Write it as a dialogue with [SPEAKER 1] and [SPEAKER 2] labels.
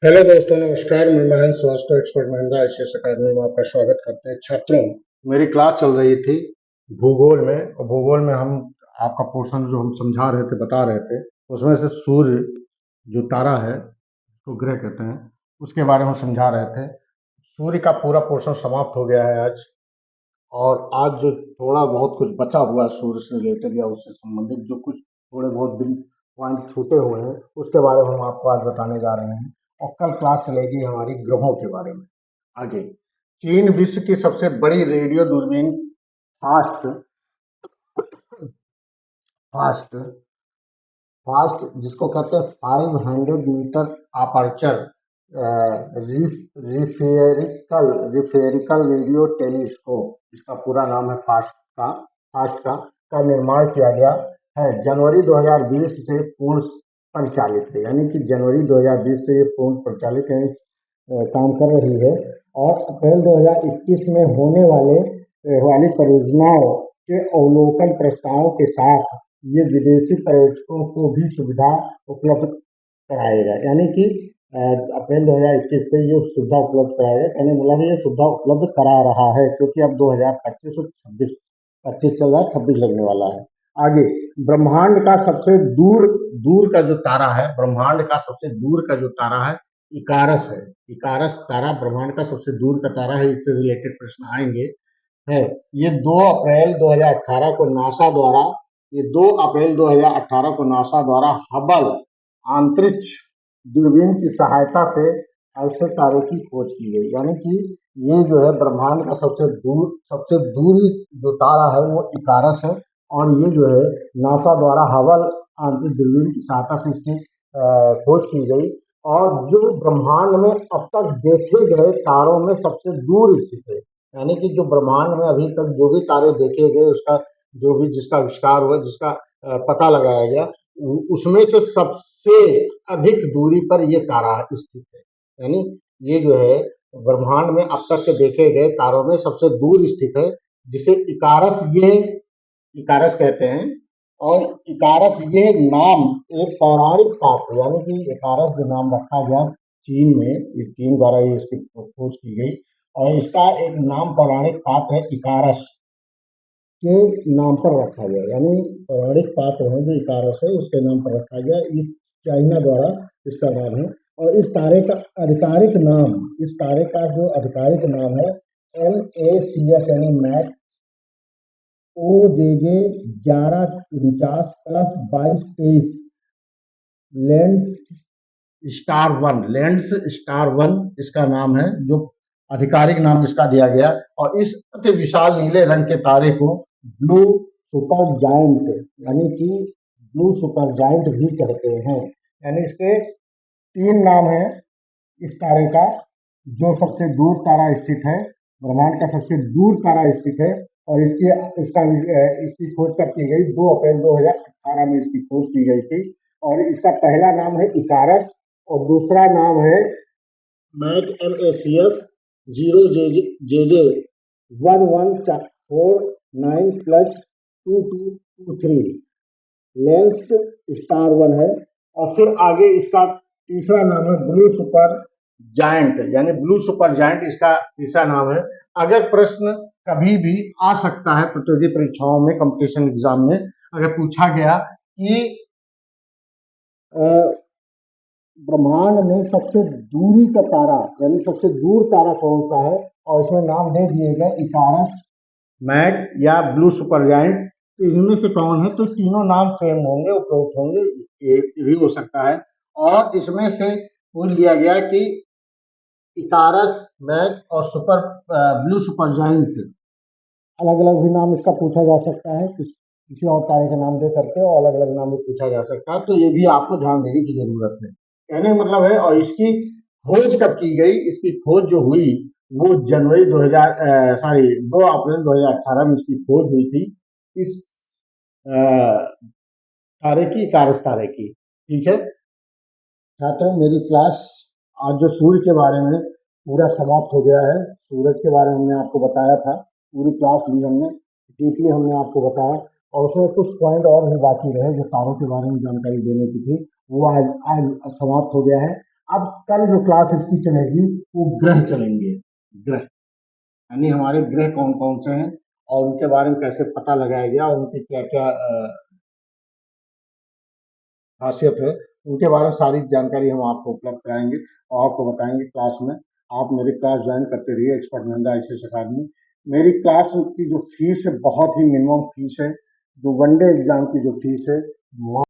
[SPEAKER 1] Hello दोस्तों, नमस्कार। मैं Mahendra Srivastava, expert Mahindra ICS academy में आपका स्वागत करते हैं। छात्रों, मेरी क्लास चल रही थी भूगोल में, और भूगोल में हम आपका पोर्शन जो हम समझा रहे थे, बता रहे थे, उसमें से सूर्य जो तारा है, तो ग्रह कहते हैं, उसके बारे में समझा रहे थे। सूर्य का पूरा पोर्शन समाप्त हो गया है आज, और आज जो थोड़ा बहुत कुछ बचा हुआ है सूर्य से रिलेटेड या उससे संबंधित जो कुछ थोड़े बहुत दिन पॉइंट छूटे हुए हैं, उसके बारे में हम आपको आज बताने जा रहे हैं। और कल क्लास चलेगी हमारी ग्रहों के बारे में। आगे, चीन विश्व की सबसे बड़ी रेडियो दूरबीन फास्ट फास्ट फास्ट जिसको कहते हैं 500 मीटर अपर्चर रिफेरिकल रेडियो टेलीस्कोप, इसका पूरा नाम है फास्ट का निर्माण किया गया है। जनवरी 2020 से पूर्ण परिचालित है, यानी कि जनवरी 2020 से ये पूर्ण परिचालित है, काम कर रही है। और अप्रैल 2021 में होने वाली परियोजनाओं के अवलोकन प्रस्तावों के साथ ये विदेशी पर्यटकों को भी सुविधा उपलब्ध कराएगा, यानी कि अप्रैल 2021 से ये सुविधा उपलब्ध कराएगा। कहने मतलब ये सुविधा उपलब्ध करा रहा है, क्योंकि अब 2025 और 26 चल रहा है, 26 लगने वाला है। आगे, ब्रह्मांड का सबसे दूर दूर का जो तारा है, ब्रह्मांड का सबसे दूर का जो तारा है, इकारस है। इकारस तारा ब्रह्मांड का सबसे दूर का तारा है। इससे रिलेटेड प्रश्न आएंगे। है ये 2 अप्रैल 2018 को नासा द्वारा ये 2 अप्रैल 2018 को नासा द्वारा हबल अंतरिक्ष दूरबीन की सहायता से ऐसे तारे की खोज की गई, यानी कि ये जो है ब्रह्मांड का सबसे दूरी जो तारा है वो इकारस है। और ये जो है नासा द्वारा हबल अंतरिक्ष दूरबीन की सहायता से इसकी खोज की गई। और जो ब्रह्मांड में अब तक देखे गए तारों में सबसे दूर स्थित है, यानी कि जो ब्रह्मांड में अभी तक जो भी तारे देखे गए, उसका जो भी जिसका आविष्कार हुआ, जिसका पता लगाया गया, उसमें से सबसे अधिक दूरी पर ये तारा स्थित है। यानी ये जो है ब्रह्मांड में अब तक के देखे गए तारों में सबसे दूर स्थित है, जिसे इकारस कहते हैं। और इकारस ये नाम एक पौराणिक पात्र, यानी कि इकारस जो नाम रखा गया चीन में, ये चीन द्वारा ये इसकी खोज की गई, और इसका एक नाम पौराणिक पात्र है इकारस के नाम पर रखा गया, यानी पौराणिक पात्र है जो इकारस है उसके नाम पर रखा गया। ये चाइना द्वारा इसका नाम है। और इस तारे का आधिकारिक नाम है MACS, यानी मैक OJJ 1149+2223 लेंस स्टार 1 इसका नाम है, जो आधिकारिक नाम इसका दिया गया। और इस अति विशाल नीले रंग के तारे को ब्लू सुपर जायंट, यानी कि ब्लू सुपर जायंट भी कहते हैं। यानी इसके 3 नाम है इस तारे का। जो सबसे दूर तारा स्थित है, ब्रह्मांड का सबसे दूर तारा स्थित है, और इसकी खोज कब की गई? 2 अप्रैल 2018 में इसकी खोज की गई थी। और इसका पहला नाम है इकारस, और दूसरा नाम है Mac MACS 0JJ 1149+2223 lens star 1 है। और फिर आगे इसका तीसरा नाम है ब्लू सुपर जायंट, यानी ब्लू सुपर जायंट इसका तीसरा नाम है। अगर प्रश्न कभी भी आ सकता है प्रतियोगी परीक्षाओं में, कंपटीशन एग्जाम में, अगर पूछा गया कि ब्रह्मांड में सबसे दूरी का तारा, यानी सबसे दूर तारा कौन सा है, और इसमें नाम दे दिए गए इकारस, मैक या ब्लू सुपर जायंट, तो इनमें से कौन है? तो तीनों नाम सेम होंगे, उपरोक्त होंगे, ये भी हो सकता है। और इसमें से पूछ लिया गया कि इकारस, मैक और ब्लू सुपर जायंट, अलग अलग भी नाम इसका पूछा जा सकता है, किसी और तारे का नाम दे करके, और अलग अलग नाम भी पूछा जा सकता है। तो ये भी आपको ध्यान देने की जरूरत है, कहने का मतलब है। और इसकी खोज कब की गई? इसकी खोज जो हुई वो 2 अप्रैल 2018 में इसकी खोज हुई थी, इस तारे की, इकारस तारे की। ठीक है छात्रों, मेरी क्लास आज जो सूर्य के बारे में पूरा समाप्त हो गया है। सूरज के बारे में हमने आपको बताया था, पूरी क्लास ली हमने, डीपली हमने आपको बताया। और उसमें कुछ पॉइंट और भी बाकी रहे जो तारों के बारे में जानकारी देने की थी, वो आज समाप्त हो गया है। अब कल जो क्लास इसकी चलेगी वो ग्रह चलेंगे। ग्रह यानी हमारे ग्रह कौन कौन से हैं और उनके बारे में कैसे पता लगाया गया और उनकी क्या क्या खासियत है, उनके बारे में सारी जानकारी हम आपको उपलब्ध कराएंगे और आपको बताएंगे क्लास में। आप मेरी क्लास ज्वाइन करते रहिए एक्सपर्ट महिंद्रा आईसीएस अकादमी। मेरी क्लास की जो फीस है बहुत ही मिनिमम फीस है। जो वनडे एग्जाम की जो फीस है